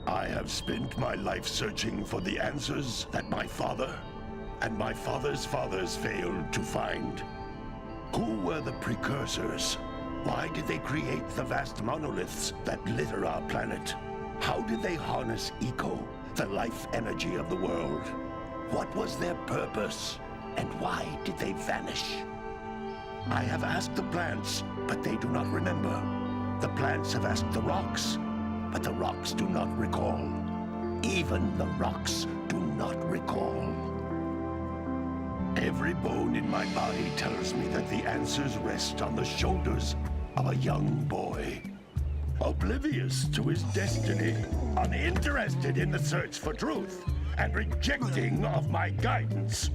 I have spent my life searching for the answers that my father and my father's fathers failed to find. Who were the precursors? Why did they create the vast monoliths that litter our planet? How did they harness eco, the life energy of the world? What was their purpose? And why did they vanish? I have asked the plants, but they do not remember. The plants have asked the rocks, but the rocks do not recall. Even the rocks do not recall. Every bone in my body tells me that the answers rest on the shoulders of a young boy. Oblivious to his destiny, uninterested in the search for truth, and rejecting of my guidance.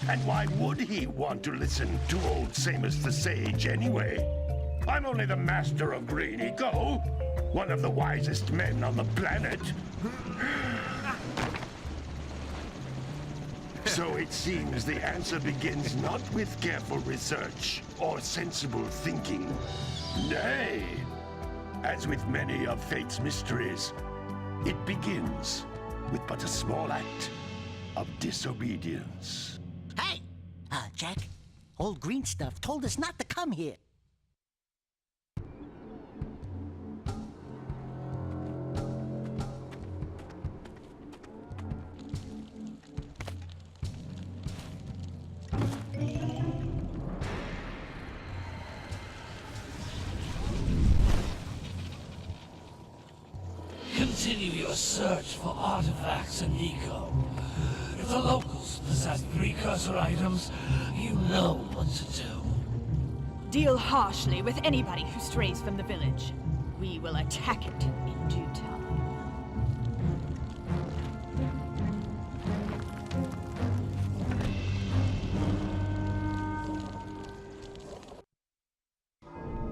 And why would he want to listen to old Samus the Sage anyway? I'm only the master of green eco, one of the wisest men on the planet. So it seems the answer begins not with careful research or sensible thinking. Nay, as with many of fate's mysteries, it begins with but a small act of disobedience. Hey! Jak, old green stuff told us not to come here. Continue your search for artifacts and eco. If the locals possess precursor items, you know what to do. Deal harshly with anybody who strays from the village. We will attack it in due time.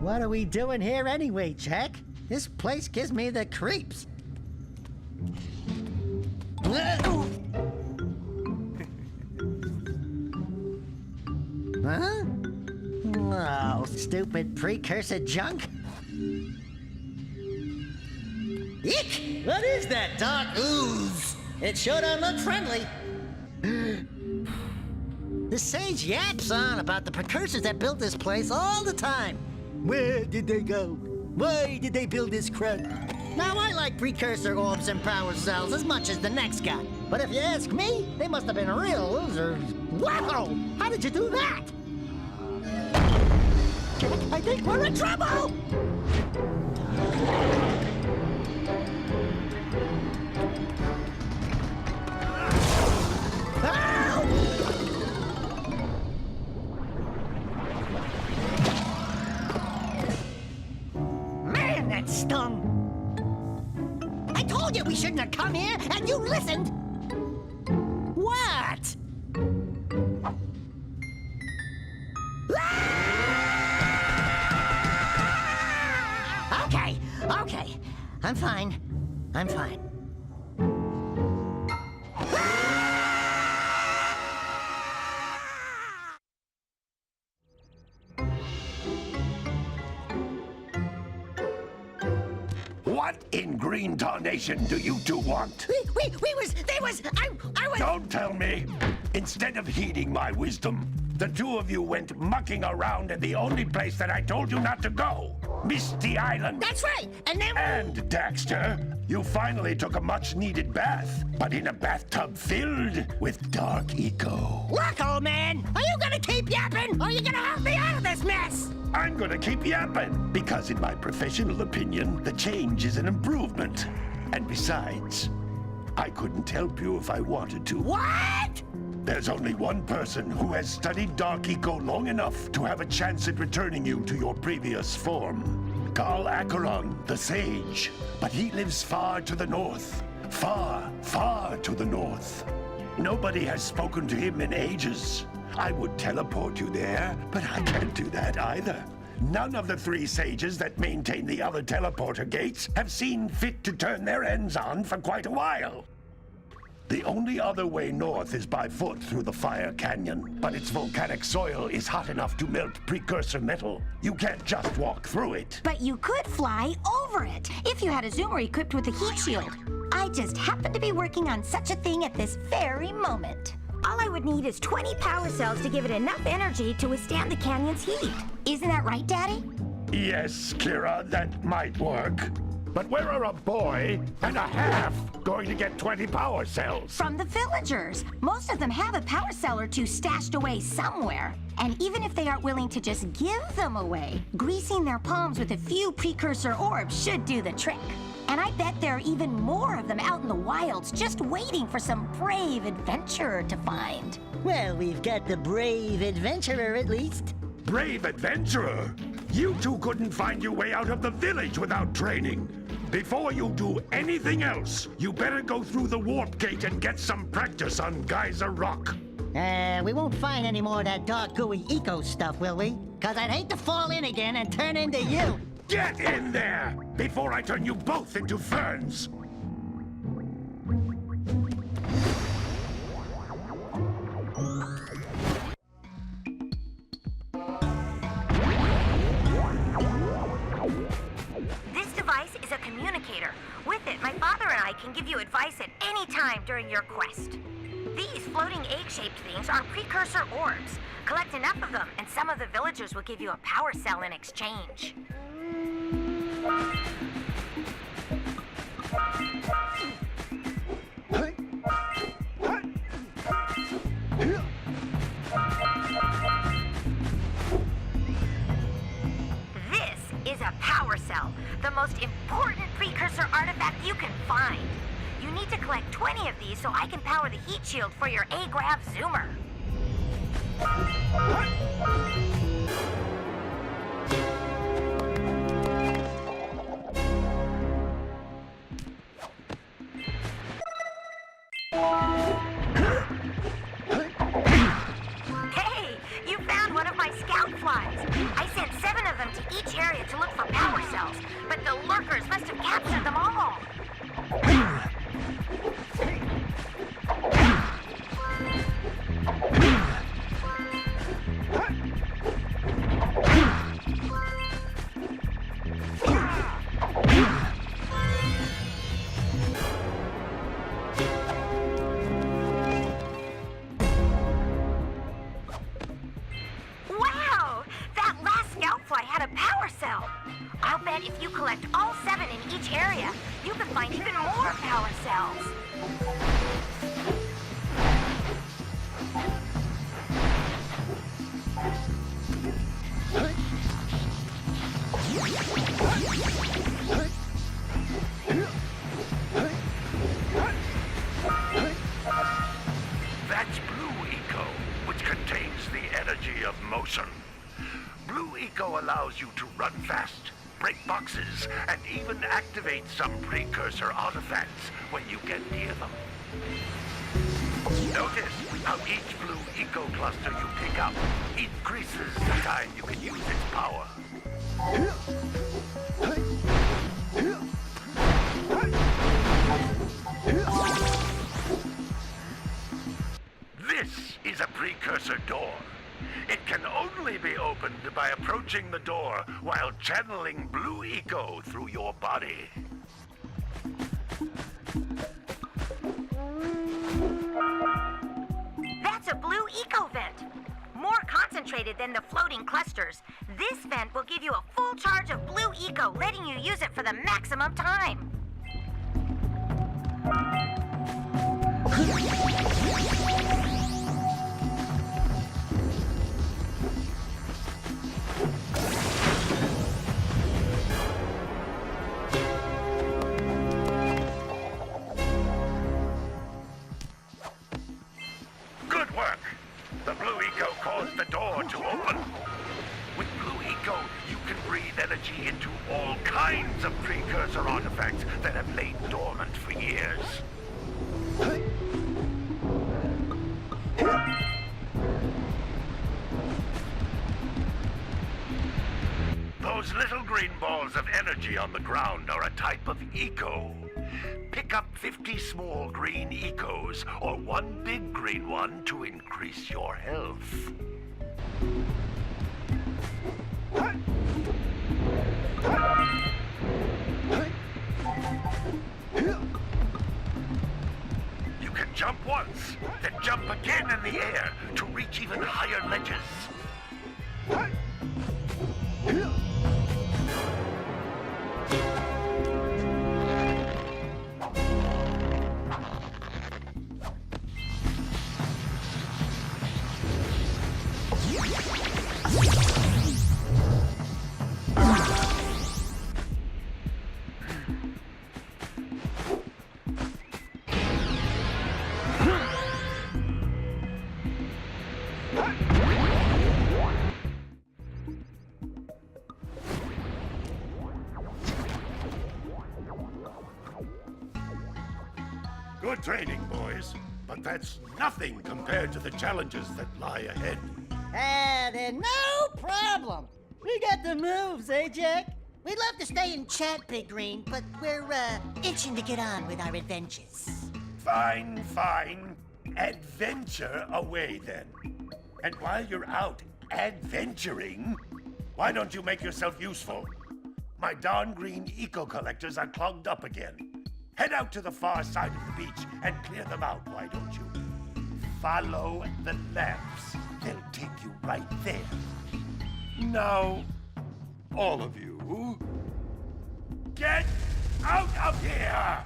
What are we doing here anyway, Jak? This place gives me the creeps. Huh? Oh, stupid precursor junk. Eek! What is that dark ooze? It sure don't look friendly. The sage yaps on about the precursors that built this place all the time. Where did they go? Why did they build this crud? Now, I like precursor orbs and power cells as much as the next guy. But if you ask me, they must have been real losers. Wow! How did you do that? I think we're in trouble! Man, that stung! I told you we shouldn't have come here, and you listened! What? Okay. I'm fine. What in green tarnation do you two want? I was... Don't tell me! Instead of heeding my wisdom, the two of you went mucking around in the only place that I told you not to go. Misty Island. That's right, and then... And, Daxter, you finally took a much-needed bath, but in a bathtub filled with dark eco. Look, old man, are you gonna keep yapping, or are you gonna help me out of this mess? I'm gonna keep yapping, because in my professional opinion, the change is an improvement. And besides, I couldn't help you if I wanted to. What? There's only one person who has studied Dark Eco long enough to have a chance at returning you to your previous form. Carl Acheron, the Sage. But he lives far to the north. Far, far to the north. Nobody has spoken to him in ages. I would teleport you there, but I can't do that either. None of the three sages that maintain the other teleporter gates have seen fit to turn their ends on for quite a while. The only other way north is by foot through the Fire Canyon, but its volcanic soil is hot enough to melt precursor metal. You can't just walk through it. But you could fly over it if you had a zoomer equipped with a heat shield. I just happen to be working on such a thing at this very moment. All I would need is 20 power cells to give it enough energy to withstand the canyon's heat. Isn't that right, Daddy? Yes, Kira, that might work. But where are a boy and a half going to get 20 power cells? From the villagers. Most of them have a power cell or two stashed away somewhere. And even if they aren't willing to just give them away, greasing their palms with a few precursor orbs should do the trick. And I bet there are even more of them out in the wilds just waiting for some brave adventurer to find. Well, we've got the brave adventurer at least. Brave adventurer? You two couldn't find your way out of the village without training. Before you do anything else, you better go through the warp gate and get some practice on Geyser Rock. We won't find any more of that dark gooey eco stuff, will we? 'Cause I'd hate to fall in again and turn into you. Get in there before I turn you both into ferns. This device is a communicator. With it, my father and I can give you advice at any time during your quest. These floating egg-shaped things are precursor orbs. Collect enough of them, and some of the villagers will give you a power cell in exchange. This is a power cell, the most important precursor artifact you can find. You need to collect 20 of these so I can power the heat shield for your A-Grav zoomer. Hey, you found one of my scout flies. I sent 7 of them to each area to look for power cells, but the lurkers must have captured them all. Wow! That last scout fly had a power cell. I'll bet if you collect all 7 in each area, you can find even more power cells. That's Blue Eco, which contains the energy of motion. Blue Eco allows you to run fast, break boxes, and even activate some precursor artifacts when you get near them. Notice how each Blue Eco cluster you pick up increases the time you can use its power. This is a precursor door. It can only be opened by approaching the door while channeling Blue Eco through your body. activated than the floating clusters. This vent will give you a full charge of blue eco, letting you use it for the maximum time. Good work. The blue eco caused the door to open. With blue eco, you can breathe energy into all kinds of precursor artifacts that have lain dormant for years. Those little green balls of energy on the ground are a type of eco. Pick up 50 small green ecos or one big green one to increase your health. You can jump once, then jump again in the air to reach even higher ledges. Good training, boys, but that's nothing compared to the challenges that lie ahead. Then no problem. We got the moves, eh, Jack? We'd love to stay and chat, Big Green, but we're, itching to get on with our adventures. Fine, fine. Adventure away, then. And while you're out adventuring, why don't you make yourself useful? My darn green eco-collectors are clogged up again. Head out to the far side of the beach and clear them out, why don't you? Follow the lamps. They'll take you right there. Now, all of you, get out of here!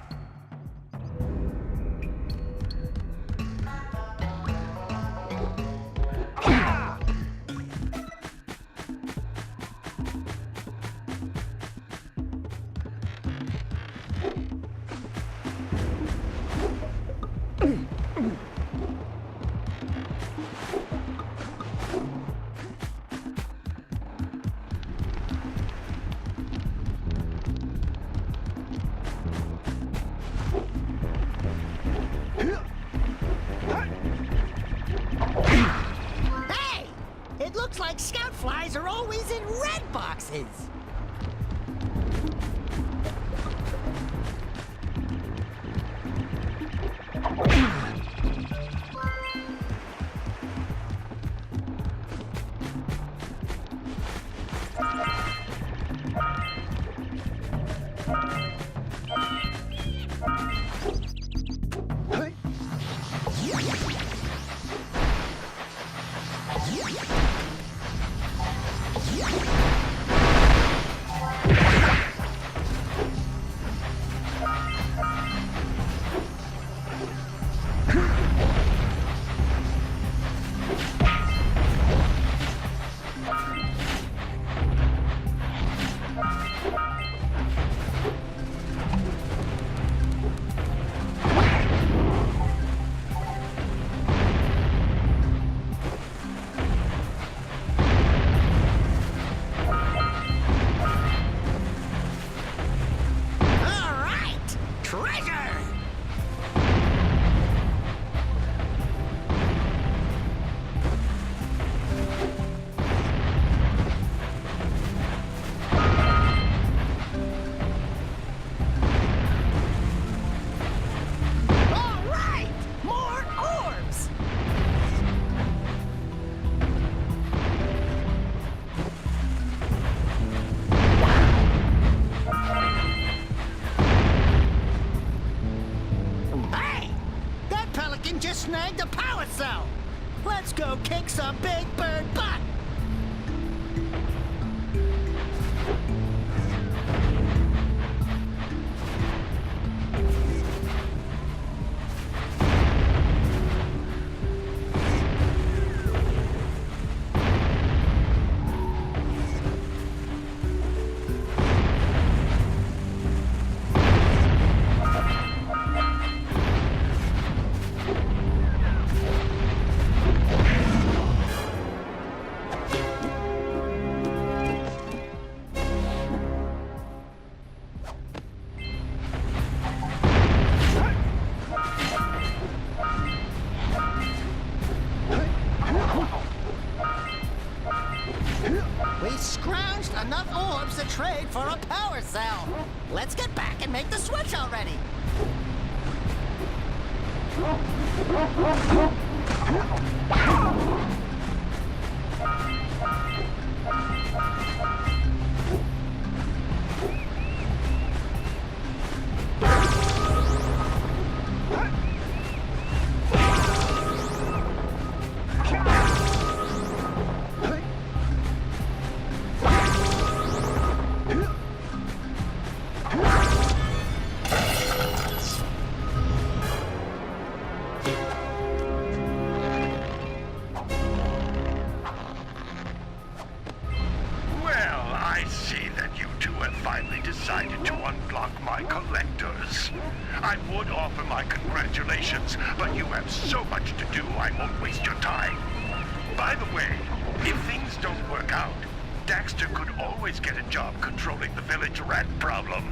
Hey! It looks like scout flies are always in red boxes. Snagged a power cell. Let's go kick some big bird butt. scrounged enough orbs to trade for a power cell. Let's get back and make the switch already. Well, I see that you two have finally decided to unblock my collectors. I would offer my congratulations, but you have so much to do, I won't waste your time. By the way, if things don't work out, Daxter could always get a job controlling the village rat problem.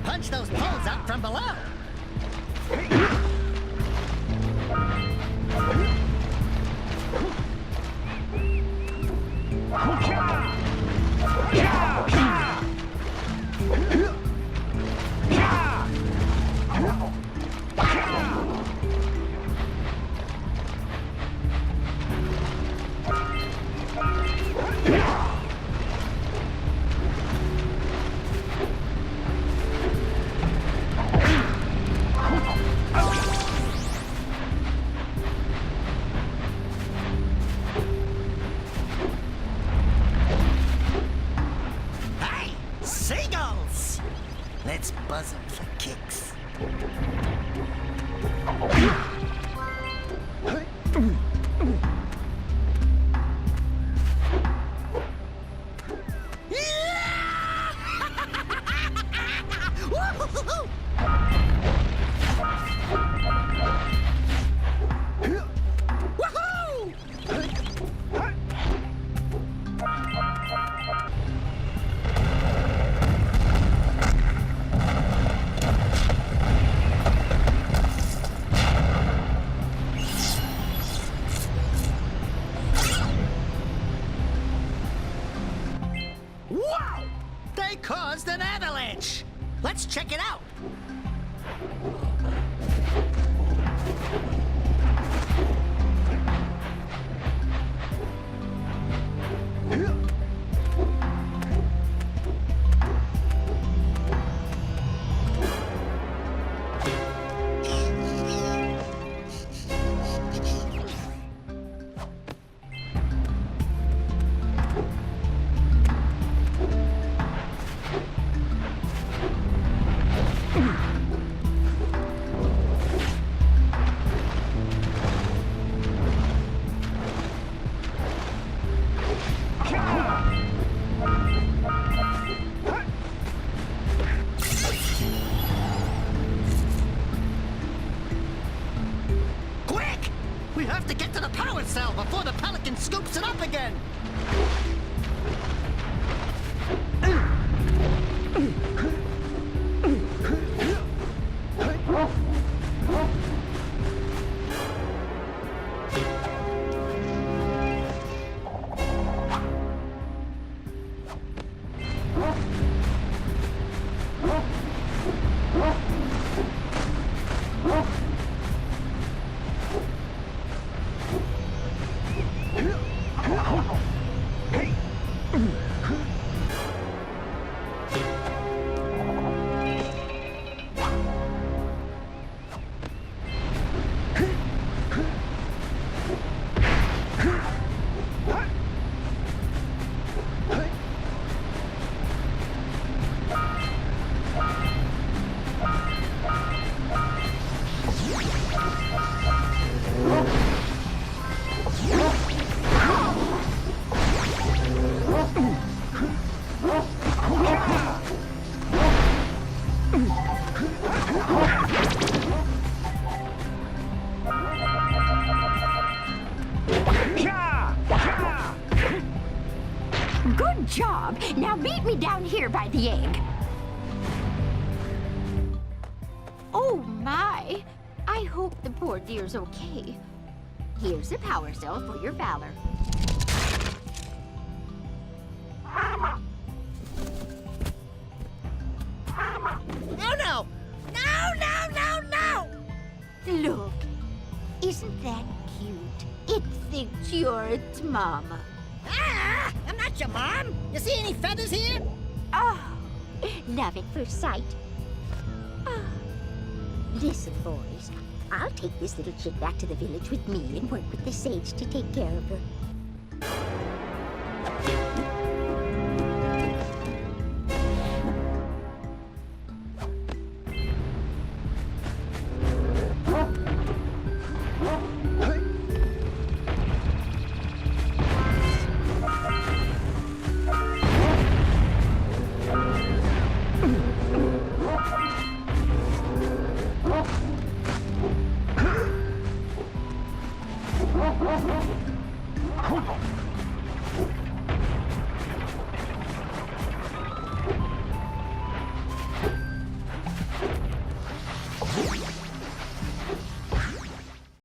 Punch those poles out from below. Hey, seagulls! Let's buzz them for kicks. Wow! They caused an avalanche! Let's check it out! Quick! We have to get to the power cell before the Pelican scoops it up again! Good job. Now meet me down here by the egg. Oh my. I hope the poor dear's okay. Here's a power cell for your valor. Oh no! No, no, no, no! Look, isn't that cute? It thinks you're its mama. Ah! I'm not your mom! You see any feathers here? Oh, love at first sight. Ah. Listen, boys, I'll take this little chick back to the village with me and work with the sage to take care of her.